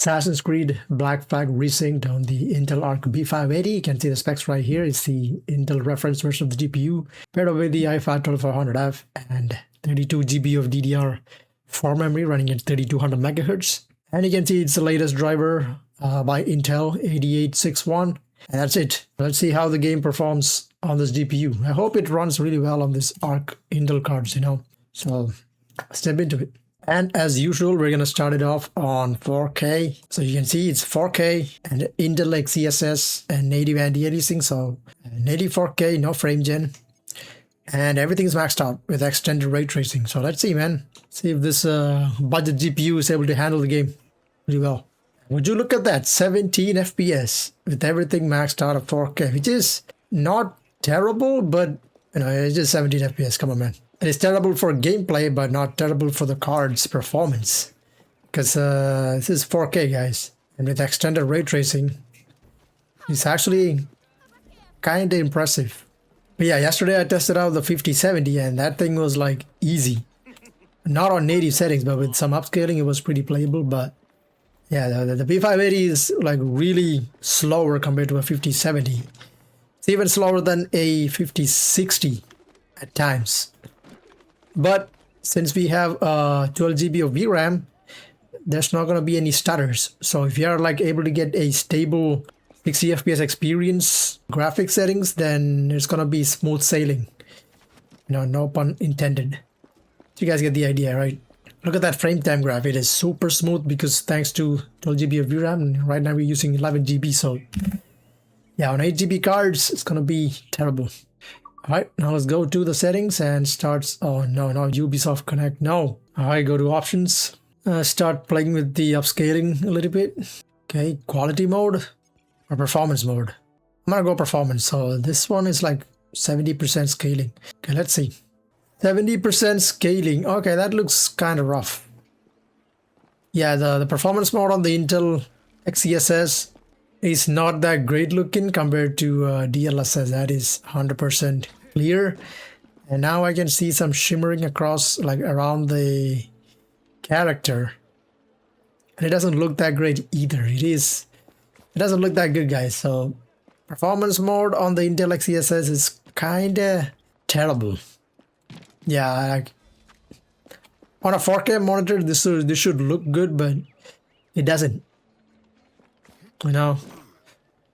Assassin's Creed Black Flag Resynced on the Intel Arc B580. You can see the specs right here. It's the Intel reference version of the GPU, paired with the i5-12400F and 32 GB of DDR4 memory running at 3200 MHz. And you can see it's the latest driver by Intel 8861. And that's it. Let's see how the game performs on this GPU. I hope it runs really well on this Arc Intel cards, So step into it. And as usual, we're going to start it off on 4K. So you can see it's 4K and Intel XeSS and Native anti-aliasing. So native 4K, no frame gen. And everything's maxed out with extended ray tracing. So let's see, man. See if this budget GPU is able to handle the game really well. Would you look at that? 17 FPS with everything maxed out at 4K, which is not terrible, but it's just 17 FPS. Come on, man. It's terrible for gameplay, but not terrible for the card's performance. Because this is 4K, guys. And with extended ray tracing, it's actually kind of impressive. But yeah, yesterday I tested out the 5070 and that thing was like easy. Not on native settings, but with some upscaling, it was pretty playable. But yeah, the B580 is like really slower compared to a 5070. It's even slower than a 5060 at times. But since we have 12 GB of VRAM, there's not going to be any stutters. So if you are like able to get a stable 60 FPS experience graphics settings, then it's going to be smooth sailing. No pun intended. You guys get the idea, right? Look at that frame time graph. It is super smooth because thanks to 12 GB of VRAM. Right now we're using 11 GB. So yeah, on 8 GB cards, it's going to be terrible. Alright, now let's go to the settings and starts. Oh no, Ubisoft Connect. No. Alright, go to options. Start playing with the upscaling a little bit. Okay, quality mode or performance mode. I'm gonna go performance. So this one is like 70% scaling. Okay, let's see. 70% scaling. Okay, that looks kind of rough. Yeah, the performance mode on the Intel XeSS is not that great looking compared to DLSS. That is 100% clear. And now I can see some shimmering across like around the character. And it doesn't look that great either. It doesn't look that good, guys. So performance mode on the Intel XeSS is kind of terrible. Yeah, like on a 4K monitor, this should look good, but it doesn't.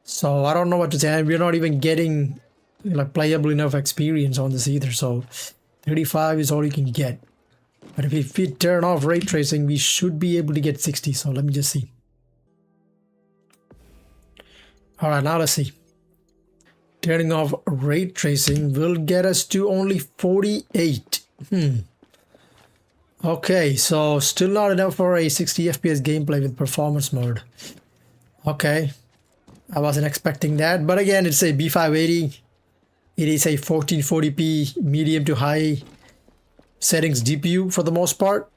So I don't know what to say. We're not even getting like playable enough experience on this either. So 35 is all you can get. But if we turn off ray tracing, we should be able to get 60. So let me just see. All right, now let's see. Turning off ray tracing will get us to only 48. Okay, so still not enough for a 60 FPS gameplay with performance mode. Okay, I wasn't expecting that, but again, it's a B580. It is a 1440p medium to high settings GPU for the most part,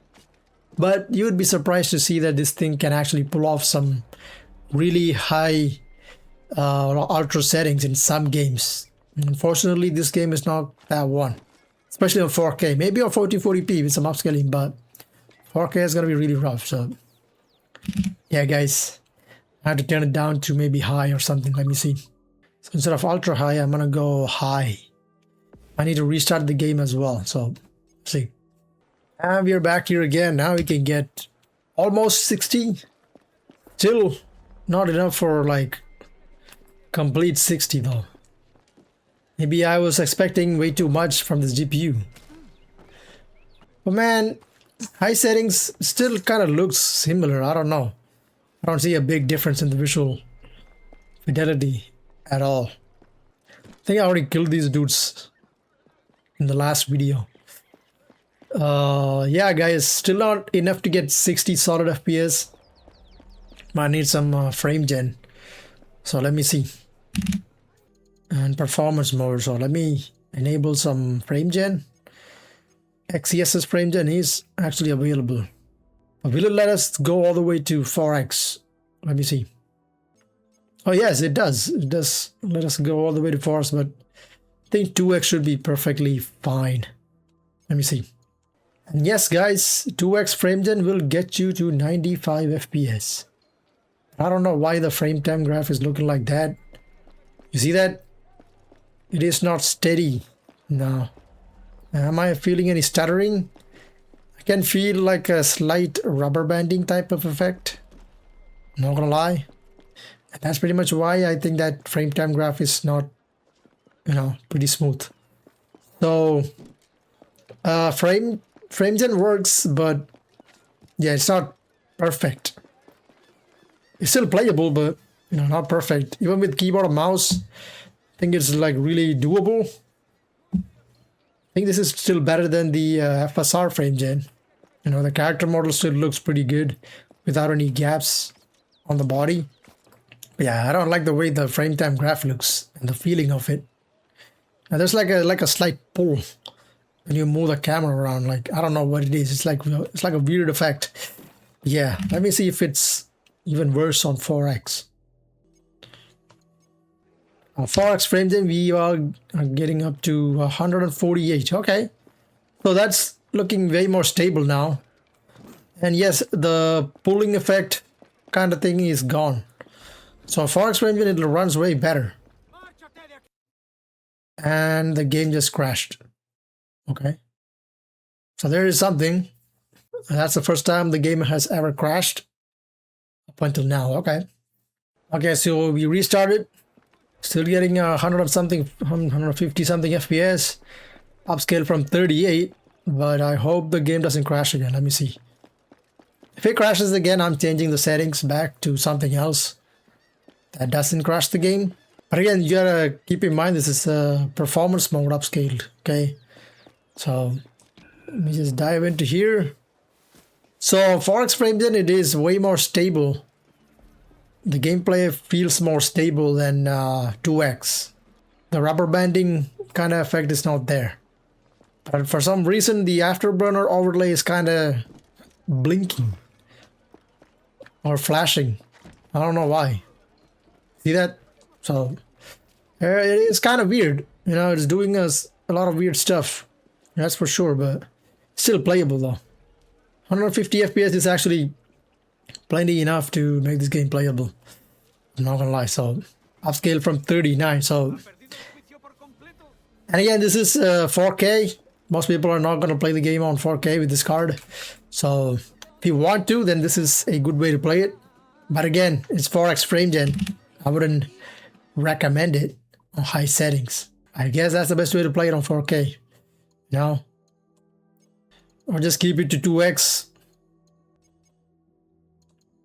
but you would be surprised to see that this thing can actually pull off some really high ultra settings in some games. Unfortunately, this game is not that one, especially on 4K. Maybe on 1440p with some upscaling, but 4K is going to be really rough. So yeah, guys, I have to turn it down to maybe high or something. Let me see. So instead of ultra high, I'm gonna go high. I need to restart the game as well. So let's see. And we're back here again. Now we can get almost 60. Still not enough for like complete 60 though. Maybe I was expecting way too much from this GPU. But man, high settings still kind of looks similar. I don't know. I don't see a big difference in the visual fidelity at all. I think I already killed these dudes in the last video. Yeah, guys, still not enough to get 60 solid FPS. Might need some frame gen. So let me see. And performance mode. So let me enable some frame gen. XeSS frame gen is actually available. Will it let us go all the way to 4x? Let me see. Oh yes, it does. It does let us go all the way to 4x, but I think 2x should be perfectly fine. Let me see. And yes, guys, 2x frame gen will get you to 95 FPS. I don't know why the frame time graph is looking like that. You see that? It is not steady. No. Am I feeling any stuttering? I can feel like a slight rubber banding type of effect. Not gonna lie. And that's pretty much why I think that frame time graph is not, pretty smooth. So, frame gen works, but yeah, it's not perfect. It's still playable, but not perfect. Even with keyboard and mouse, I think it's like really doable. I think this is still better than the FSR frame gen. The character model still looks pretty good without any gaps on the body. But yeah, I don't like the way the frame time graph looks and the feeling of it. Now there's like a slight pull when you move the camera around. Like, I don't know what it is. It's like a weird effect. Yeah, let me see if it's even worse on 4X. On 4X frame gen, we are getting up to 148. Okay, so that's looking way more stable now. And yes, the pulling effect kind of thing is gone. So 4X frame gen, it runs way better. And the game just crashed. Okay, so there is something. That's the first time the game has ever crashed up until now. Okay, so we restarted. Still getting 100 something, 150 something FPS. Upscale from 38, but I hope the game doesn't crash again. Let me see. If it crashes again, I'm changing the settings back to something else that doesn't crash the game. But again, you gotta keep in mind this is a performance mode upscaled. Okay, so let me just dive into here. So 4X frame gen, it is way more stable. The gameplay feels more stable than 2X. The rubber banding kind of effect is not there. But for some reason, the afterburner overlay is kind of blinking or flashing. I don't know why. See that? So it is kind of weird. It's doing us a lot of weird stuff. That's for sure, but still playable though. 150 FPS is actually plenty enough to make this game playable. I'm not gonna lie. So upscale from 39. So, and again, this is 4K. Most people are not gonna play the game on 4K with this card. So if you want to, then this is a good way to play it. But again, it's 4X frame gen. I wouldn't recommend it on high settings. I guess that's the best way to play it on 4K. Or just keep it to 2X.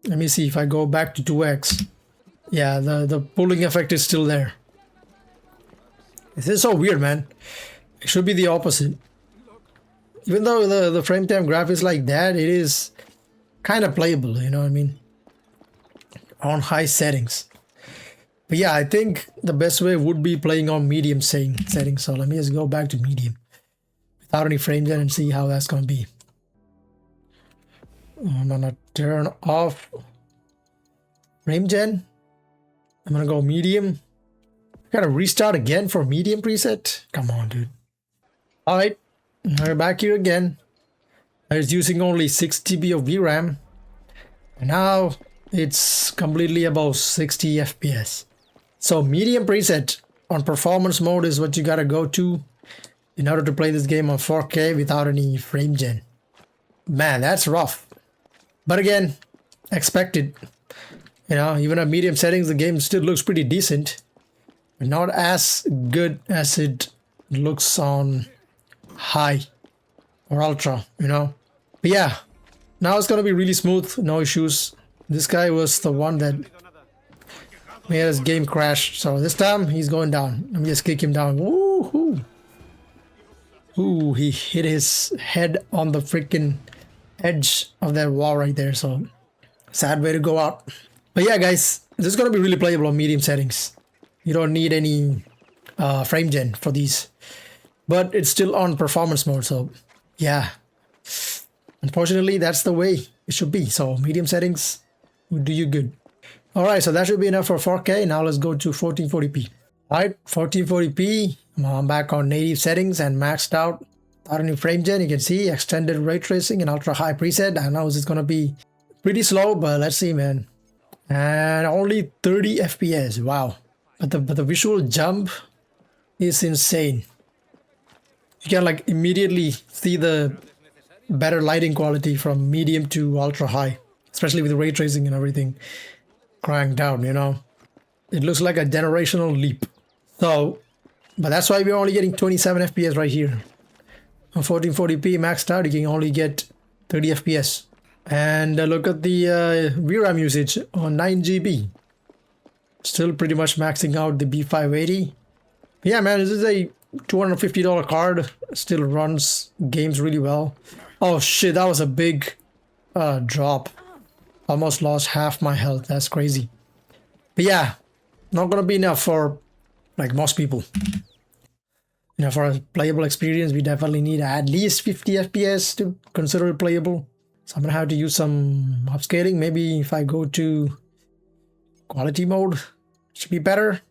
Let me see if I go back to 2X. Yeah, the pulling effect is still there. This is so weird, man. It should be the opposite. Even though the frame time graph is like that, it is kind of playable, you know what I mean? On high settings. But yeah, I think the best way would be playing on medium settings. So let me just go back to medium without any frame gen and see how that's going to be. I'm going to turn off frame gen. I'm going to go medium. Got to restart again for medium preset. Come on, dude. All right, we're back here again. I was using only 6 GB of VRAM. And now it's completely above 60 FPS. So medium preset on performance mode is what you gotta go to in order to play this game on 4K without any frame gen. Man, that's rough. But again, expected. Even at medium settings, the game still looks pretty decent. But not as good as it looks on high or ultra, But yeah, now it's gonna be really smooth, no issues. This guy was the one that made his game crash. So this time he's going down. Let me just kick him down. Woohoo! Ooh, he hit his head on the freaking edge of that wall right there. So sad way to go out. But yeah, guys, this is gonna be really playable on medium settings. You don't need any frame gen for these, but it's still on performance mode. So yeah, unfortunately, that's the way it should be. So medium settings will do you good. All right, so that should be enough for 4K. Now let's go to 1440p. All right, 1440p. I'm back on native settings and maxed out. Without any frame gen, you can see extended ray tracing and ultra high preset. I know this is gonna be pretty slow, but let's see, man. and only 30 FPS. Wow. But the visual jump is insane. You can like immediately see the better lighting quality from medium to ultra high, especially with ray tracing and everything cranked down, you know. It looks like a generational leap. So, but that's why we're only getting 27 FPS right here. On 1440p maxed out, you can only get 30 FPS. And look at the VRAM usage on 9 GB. Still pretty much maxing out the B580. Yeah, man, this is a $250 card. Still runs games really well. Oh shit, that was a big drop. Almost lost half my health. That's crazy. But yeah, not gonna be enough for like most people. You know, for a playable experience, we definitely need at least 50 FPS to consider it playable. So I'm gonna have to use some upscaling. Maybe if I go to quality mode, should be better.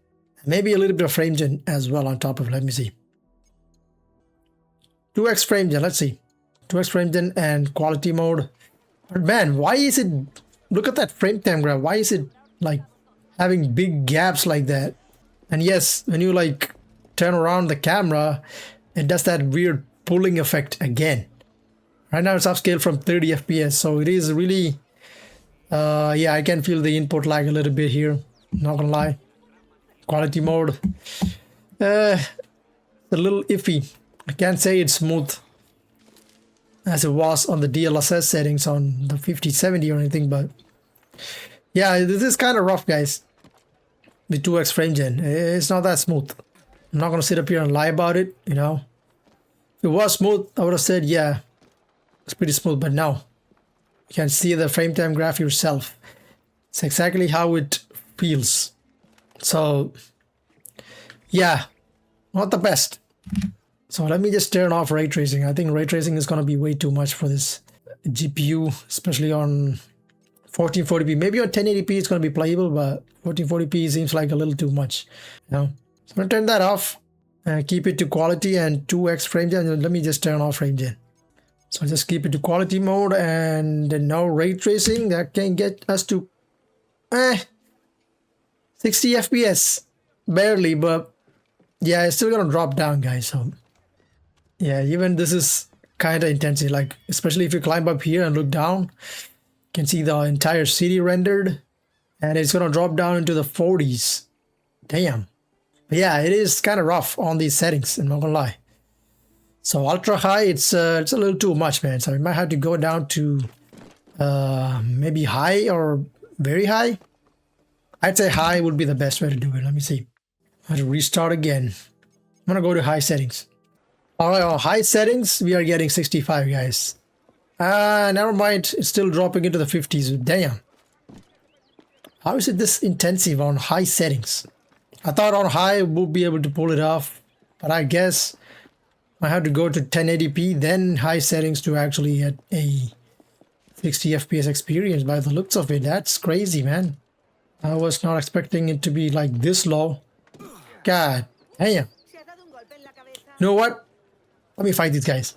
Maybe a little bit of frame gen as well on top of it. Let me see. 2x frame gen, let's see. 2x frame gen and quality mode. But man, why is it, look at that frame time graph. Why is it like having big gaps like that? And yes, when you like turn around the camera, it does that weird pulling effect again. Right now it's upscaled from 30 FPS, so it is really, yeah, I can feel the input lag a little bit here, not gonna lie. Quality mode, a little iffy. I can't say it's smooth as it was on the DLSS settings on the 5070 or anything, but yeah, this is kind of rough, guys. The 2x frame gen, it's not that smooth. I'm not gonna sit up here and lie about it, you know. If it was smooth, I would have said, yeah, it's pretty smooth, but no. You can see the frame time graph yourself. It's exactly how it feels. So, yeah, not the best. So let me just turn off ray tracing. I think ray tracing is going to be way too much for this GPU, especially on 1440p. Maybe on 1080p it's going to be playable, but 1440p seems like a little too much. You know? So I'm going to turn that off and keep it to quality and 2x frame gen. Let me just turn off frame gen. So just keep it to quality mode and no ray tracing. That can get us to 60 FPS. Barely, but yeah, it's still gonna drop down, guys. So yeah, even this is kind of intensive. Like, especially if you climb up here and look down, you can see the entire city rendered. And it's gonna drop down into the 40s. Damn. But yeah, it is kind of rough on these settings, I'm not gonna lie. So ultra high, it's a little too much, man. So we might have to go down to maybe high or very high. I'd say high would be the best way to do it. Let me see. I have to restart again. I'm gonna go to high settings. All right, on high settings, we are getting 65, guys. Never mind. It's still dropping into the 50s. Damn. How is it this intensive on high settings? I thought on high we'll be able to pull it off, but I guess I have to go to 1080p, then high settings to actually get a 60 FPS experience by the looks of it. That's crazy, man. I was not expecting it to be like this low. God damn. You know what? Let me fight these guys.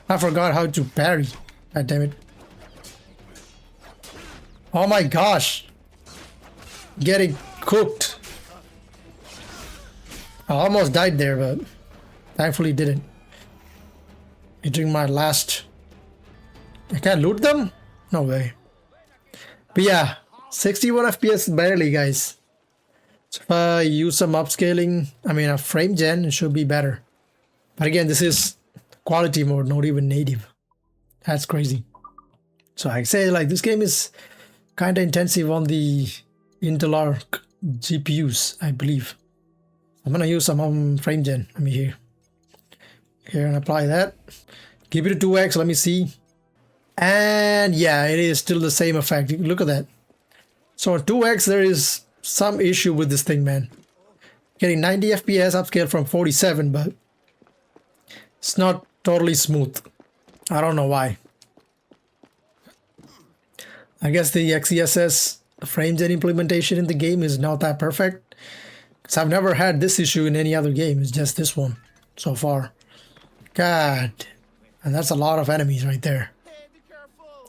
I forgot how to parry. God damn it. Oh my gosh. Getting cooked. I almost died there, but thankfully didn't. Hitting my last. I can't loot them? No way. But yeah, 61 FPS barely, guys. So if I use some upscaling, I mean a frame gen, it should be better. But again, this is quality mode, not even native. That's crazy. So I say like this game is kind of intensive on the Intel Arc GPUs, I believe. I'm gonna use some frame gen. Let me here and apply that. Give it a 2x, let me see. And yeah, it is still the same effect. Look at that. So on 2x, there is some issue with this thing, man. Getting 90 FPS upscale from 47, but it's not totally smooth. I don't know why. I guess the XeSS frames and implementation in the game is not that perfect. Because I've never had this issue in any other game. It's just this one so far. God. And that's a lot of enemies right there.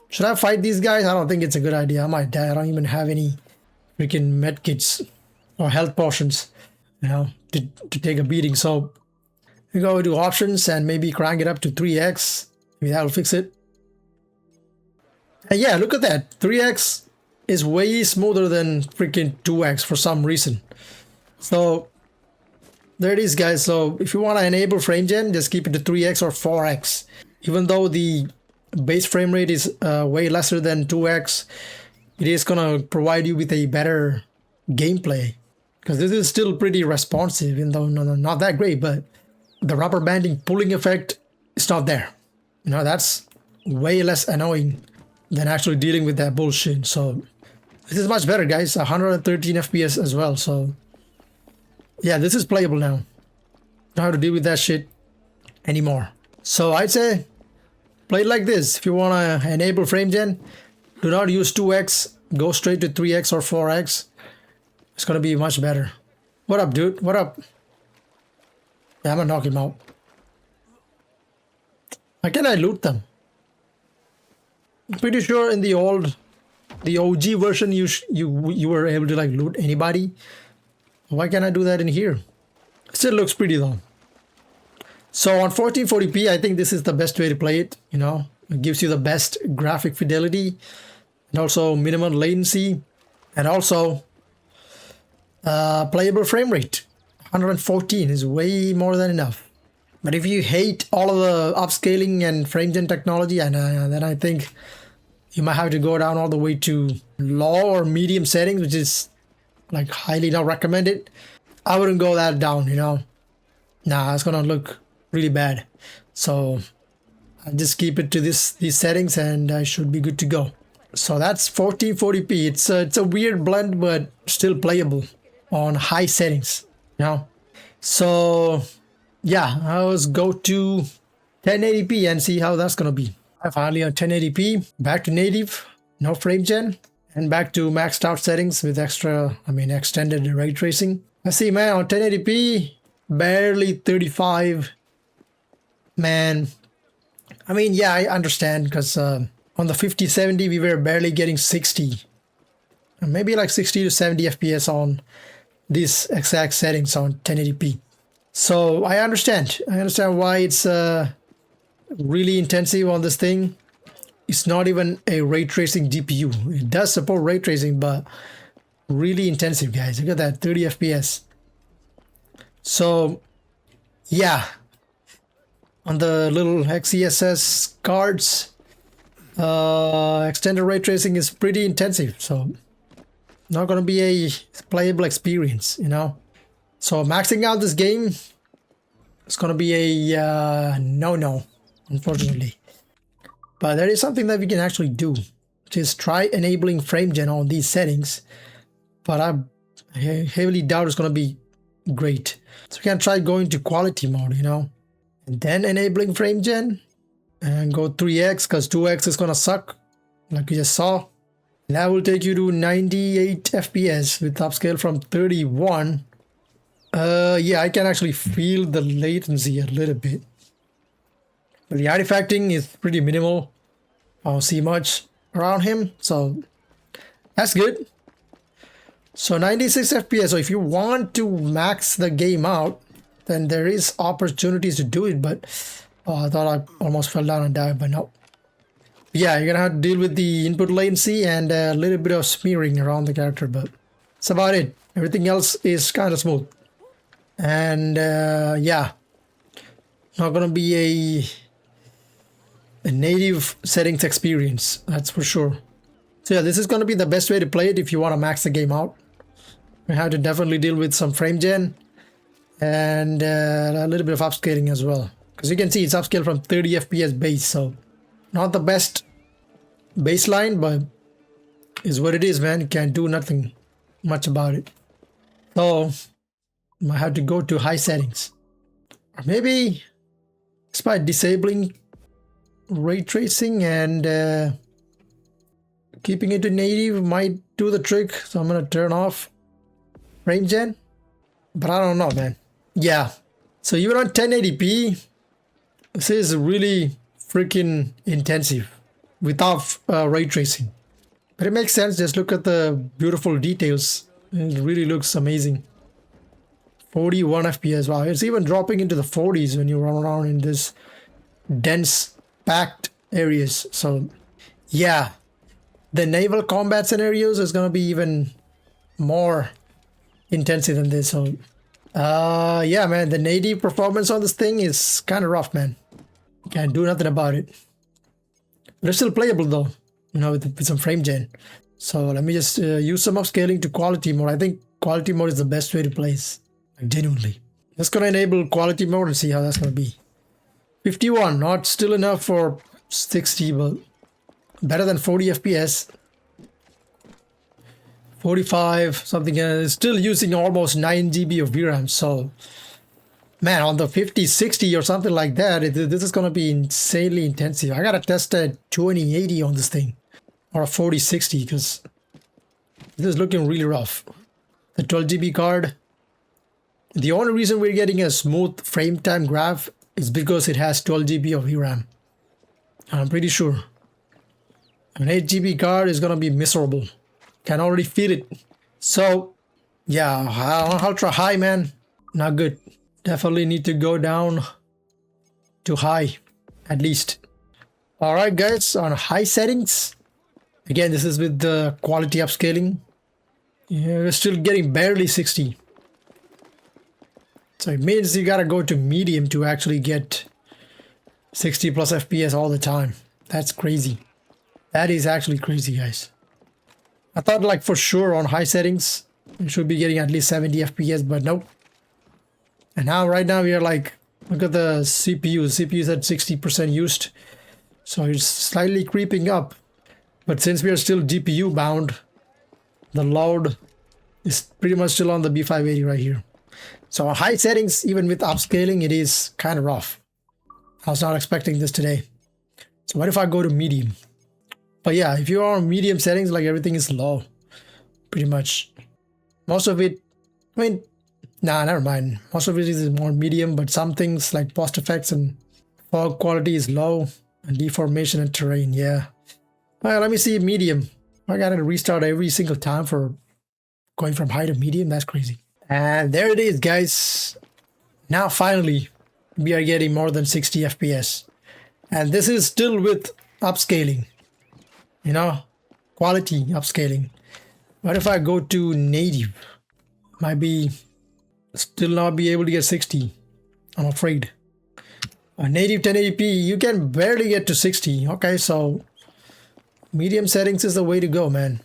Should I fight these guys? I don't think it's a good idea. I might die. I don't even have any freaking medkits or health potions, you know, to take a beating. So we go to options and maybe crank it up to 3x. Maybe that'll fix it. And yeah, look at that. 3x is way smoother than freaking 2x for some reason. So there it is, guys. So if you want to enable frame gen, just keep it to 3x or 4x. Even though the base frame rate is way lesser than 2x, it is gonna provide you with a better gameplay, because this is still pretty responsive, even though not that great, but the rubber banding pulling effect is not there. You know, that's way less annoying than actually dealing with that bullshit. So this is much better, guys. 113 FPS as well. So yeah, this is playable now. Don't have to deal with that shit anymore. So I'd say play it like this. If you want to enable frame gen, do not use 2x, go straight to 3x or 4x. It's gonna be much better. What up, dude? What up? Yeah, I'm gonna knock him out. How can I loot them? I'm pretty sure in the OG version you were able to like loot anybody. Why can't I do that in here? It still looks pretty though. So on 1440p, I think this is the best way to play it. You know, it gives you the best graphic fidelity and also minimum latency, and also playable frame rate. 114 is way more than enough. But if you hate all of the upscaling and frame gen technology, and then I think you might have to go down all the way to low or medium settings, which is like highly not recommended. I wouldn't go that down, you know. Nah, it's gonna look really bad. So I'll just keep it to these settings and I should be good to go. So that's 1440p. It's a weird blend, but still playable on high settings, you know. So yeah, I'll go to 1080p and see how that's gonna be. I finally on 1080p, back to native, no frame gen, and back to maxed out settings with extended ray tracing. I see, man, on 1080p, barely 35. Man, I mean, yeah, I understand, because on the 5070 we were barely getting 60, maybe like 60 to 70 FPS on these exact settings on 1080p. So I understand why it's really intensive on this thing. It's not even a ray tracing GPU. It does support ray tracing, but really intensive, guys. Look at that, 30 FPS. So yeah, on the little XeSS cards, extended ray tracing is pretty intensive, so not gonna be a playable experience, you know. So maxing out this game is gonna be a no, unfortunately. But there is something that we can actually do, which is try enabling frame gen on these settings. But I heavily doubt it's gonna be great. So we can try going to quality mode, you know, and then enabling frame gen and go 3x, because 2x is gonna suck, like you just saw. That will take you to 98 FPS with upscale from 31. Yeah, I can actually feel the latency a little bit, but the artifacting is pretty minimal. I don't see much around him, so that's good. So 96 FPS. So if you want to max the game out, then there is opportunities to do it, but I thought I almost fell down and died, but no. Yeah, you're gonna have to deal with the input latency and a little bit of smearing around the character, but that's about it. Everything else is kind of smooth. And yeah, not gonna be a native settings experience, that's for sure. So yeah, this is gonna be the best way to play it if you want to max the game out. You have to definitely deal with some frame gen and a little bit of upscaling as well, because you can see it's upscaled from 30 FPS base, so not the best baseline, but is what it is, man. You can't do nothing much about it. So I have to go to high settings, or maybe just by disabling ray tracing and keeping it to native might do the trick. So I'm gonna turn off frame gen, but I don't know, man. Yeah, so even on 1080p, This is really freaking intensive without ray tracing. But it makes sense. Just look at the beautiful details. It really looks amazing. 41 FPS. Wow, it's even dropping into the 40s when you run around in this dense, packed areas. So, yeah, the naval combat scenarios is gonna be even more intensive than this. So, yeah, man, the native performance on this thing is kind of rough, man. Can't do nothing about it. But it's still playable though, you know, with some frame gen. So let me just use some upscaling to quality mode. I think quality mode is the best way to play this. Like, genuinely. Just gonna enable quality mode and see how that's gonna be. 51, not still enough for 60, but better than 40 FPS. 45, something, still using almost 9 GB of VRAM. So, man, on the 50, 60 or something like that, this is gonna be insanely intensive. I gotta test a 2080 on this thing. Or a 4060, because this is looking really rough. The 12 GB card. The only reason we're getting a smooth frame time graph is because it has 12 GB of VRAM. I'm pretty sure. An 8 GB card is gonna be miserable. Can already feel it. So, yeah, ultra high, man. Not good. Definitely need to go down to high, at least. Alright guys, on high settings. Again, this is with the quality upscaling. Yeah, we're still getting barely 60. So it means you gotta go to medium to actually get 60 plus FPS all the time. That's crazy. That is actually crazy, guys. I thought like for sure on high settings, we should be getting at least 70 FPS, but nope. And now, right now, we are like, look at the CPU. The CPU is at 60% used. So it's slightly creeping up. But since we are still GPU bound, the load is pretty much still on the B580 right here. So high settings, even with upscaling, it is kind of rough. I was not expecting this today. So what if I go to medium? But yeah, if you are on medium settings, like everything is low. Pretty much. Most of it, I mean, nah, never mind. Most of it is more medium, but some things like post effects and fog quality is low. And deformation and terrain, yeah. Well, let me see medium. I gotta restart every single time for going from high to medium. That's crazy. And there it is, guys. Now finally, we are getting more than 60 FPS. And this is still with upscaling. You know, quality upscaling. What if I go to native? Might be still not be able to get 60. I'm afraid. A native 1080p, you can barely get to 60. Okay, so medium settings is the way to go, man.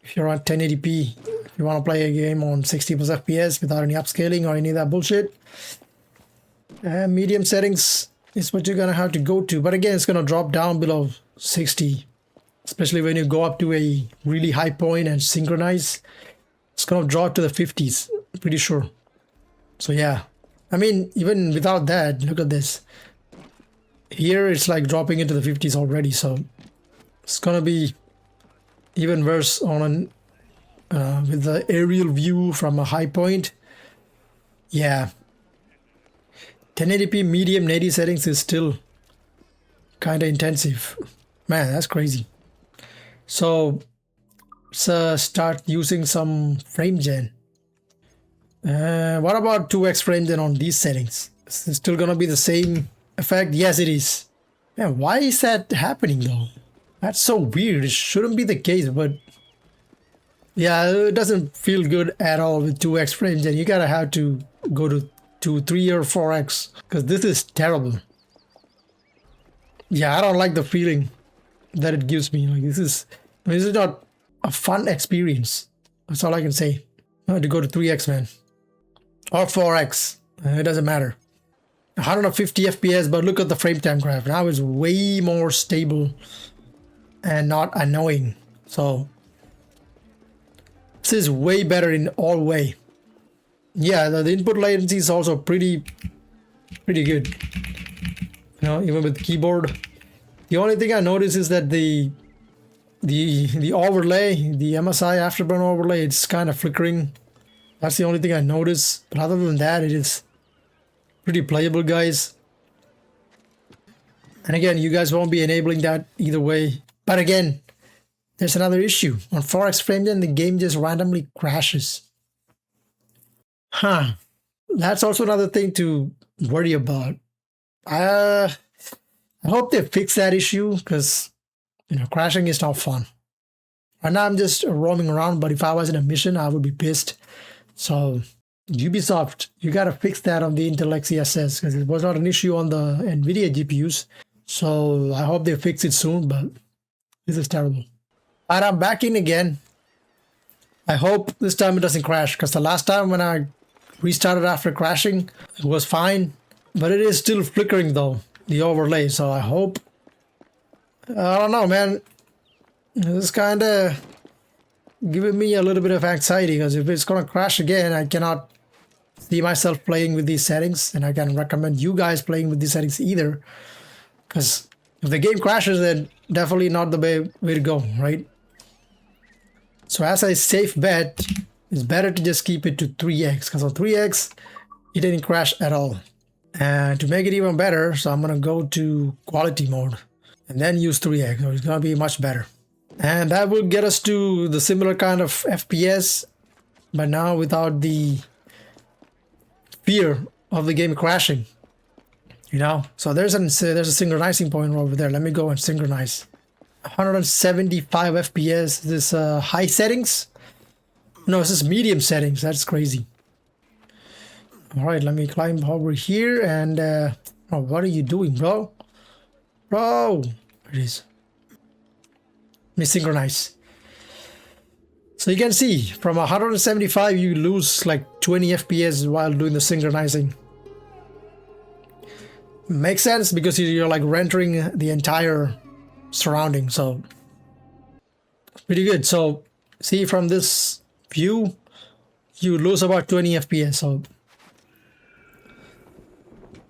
If you're on 1080p, if you want to play a game on 60 plus FPS without any upscaling or any of that bullshit, medium settings is what you're gonna have to go to. But again, it's gonna drop down below 60, especially when you go up to a really high point and synchronize. It's gonna drop to the 50s, pretty sure. So yeah, I mean, even without that, look at this. Here it's like dropping into the 50s already, so it's gonna be even worse on with the aerial view from a high point. Yeah, 1080p medium native settings is still kind of intensive. Man, that's crazy. So let's start using some frame gen. What about 2x frame gen on these settings? Is it still gonna be the same effect? Yes, it is. Man, why is that happening though? That's so weird. It shouldn't be the case, but yeah, it doesn't feel good at all with 2x frame gen. You gotta have to go to 3 or 4x because this is terrible. Yeah, I don't like the feeling that it gives me. Like this is not a fun experience. That's all I can say. I have to go to 3x, man, or 4x. It doesn't matter. 150 FPS, but look at the frame time graph. Now it's way more stable and not annoying. So this is way better in all way. Yeah, the input latency is also pretty good. You know, even with the keyboard. The only thing I notice is that the overlay, the MSI Afterburn overlay, it's kind of flickering. That's the only thing I notice. But other than that, it is pretty playable, guys. And again, you guys won't be enabling that either way. But again, there's another issue. On 4x frame gen, the game just randomly crashes. Huh. That's also another thing to worry about. I hope they fix that issue because, crashing is not fun. Right now I'm just roaming around, but if I was in a mission, I would be pissed. So Ubisoft, you got to fix that on the Intel XeSS because it was not an issue on the NVIDIA GPUs. So I hope they fix it soon, but this is terrible. Alright, I'm back in again. I hope this time it doesn't crash because the last time when I restarted after crashing, it was fine. But it is still flickering though, the overlay. So I hope, I don't know, man. This is kind of giving me a little bit of anxiety because if it's going to crash again, I cannot see myself playing with these settings, and I can recommend you guys playing with these settings either. Because if the game crashes, then definitely not the way to go, right? So as a safe bet, it's better to just keep it to 3x because on 3x, it didn't crash at all. And to make it even better, so I'm going to go to quality mode and then use 3x. So it's going to be much better. And that will get us to the similar kind of FPS, but now without the fear of the game crashing. So there's a synchronizing point over there. Let me go and synchronize. 175 FPS. This high settings? No, this is medium settings. That's crazy. All right, let me climb over here and oh, what are you doing, bro? Bro, there it is. Let me synchronize. So you can see from 175 you lose like 20 FPS while doing the synchronizing. Makes sense because you're like rendering the entire surrounding, so pretty good. So see, from this view you lose about 20 FPS, so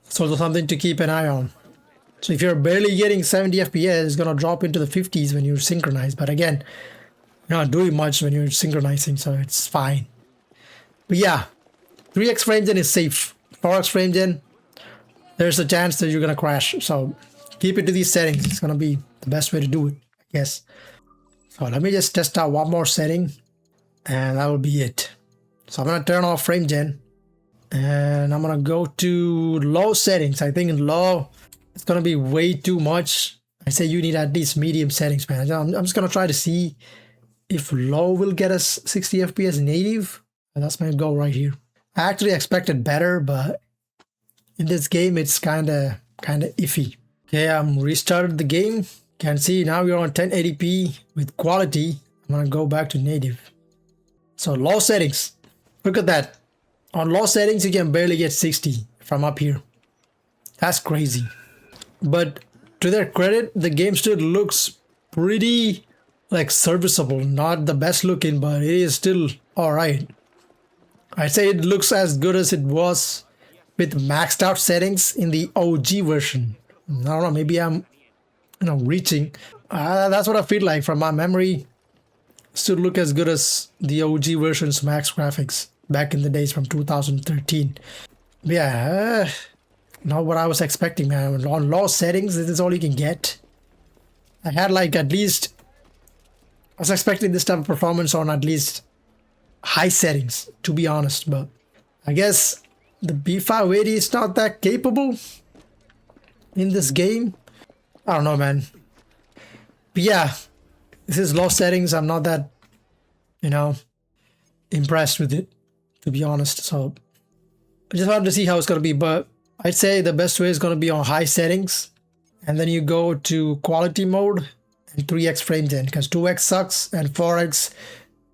it's also something to keep an eye on. So if you're barely getting 70 FPS, it's gonna drop into the 50s when you're synchronized, but again, you're not doing much when you're synchronizing, so it's fine. But yeah, 3x frame gen is safe. 4x frame gen, there's a chance that you're gonna crash, so keep it to these settings. It's gonna be the best way to do it, I guess. So let me just test out one more setting and that will be it. So I'm gonna turn off frame gen and I'm gonna go to low settings. I think in low it's gonna be way too much. I say you need at least medium settings, man. I'm just gonna try to see if low will get us 60 FPS native, and that's my goal right here. I actually expected better, but in this game it's kinda iffy. Okay, I'm restarted the game. Can see now we're on 1080p with quality. I'm gonna go back to native. So low settings, look at that. On low settings you can barely get 60 from up here. That's crazy. But to their credit, the game still looks pretty like serviceable. Not the best looking, but it is still alright. I'd say it looks as good as it was with maxed out settings in the OG version. I don't know, maybe I'm reaching. That's what I feel like from my memory. Still look as good as the OG version's max graphics back in the days from 2013. Yeah, not what I was expecting, man. On low settings, this is all you can get. I had like at least, I was expecting this type of performance on at least high settings, to be honest, but I guess the B580 is not that capable in this game. I don't know, man. But yeah, this is low settings. I'm not that, impressed with it, to be honest. So I just wanted to see how it's going to be, but I'd say the best way is going to be on high settings. And then you go to quality mode and 3x frame gen, because 2x sucks and 4x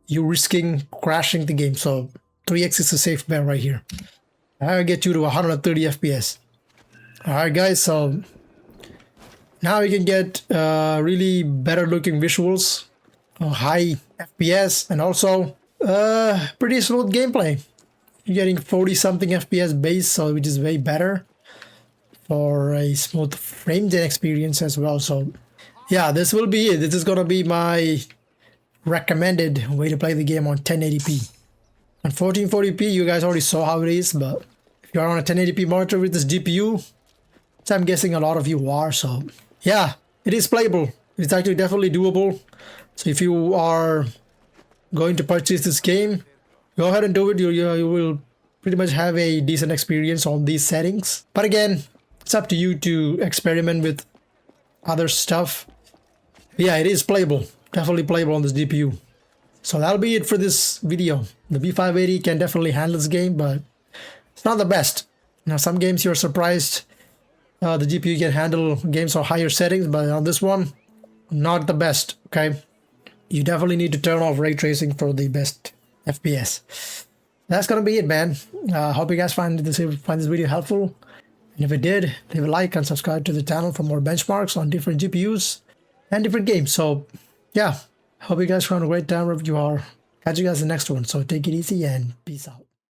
you're risking crashing the game. So 3x is a safe bet right here. I'll get you to 130 FPS. Alright guys, so now you can get really better looking visuals, high FPS, and also pretty smooth gameplay. You're getting 40 something FPS base, so which is way better for a smooth frame gen experience as well. So yeah, this will be it. This is gonna be my recommended way to play the game on 1080p. On 1440p, you guys already saw how it is, but if you're on a 1080p monitor with this GPU, which I'm guessing a lot of you are. So yeah, it is playable. It's actually definitely doable. So if you are going to purchase this game, go ahead and do it. You will pretty much have a decent experience on these settings. But again, it's up to you to experiment with other stuff. Yeah, it is playable. Definitely playable on this GPU. So that'll be it for this video. The B580 can definitely handle this game, but it's not the best. Now, some games you're surprised the GPU can handle games on higher settings, but on this one, not the best, okay? You definitely need to turn off ray tracing for the best FPS. That's gonna be it, man. Hope you guys find this video helpful. And if it did, leave a like and subscribe to the channel for more benchmarks on different GPUs and different games. So yeah, hope you guys found a great time wherever you are. Catch you guys in the next one. So take it easy and peace out.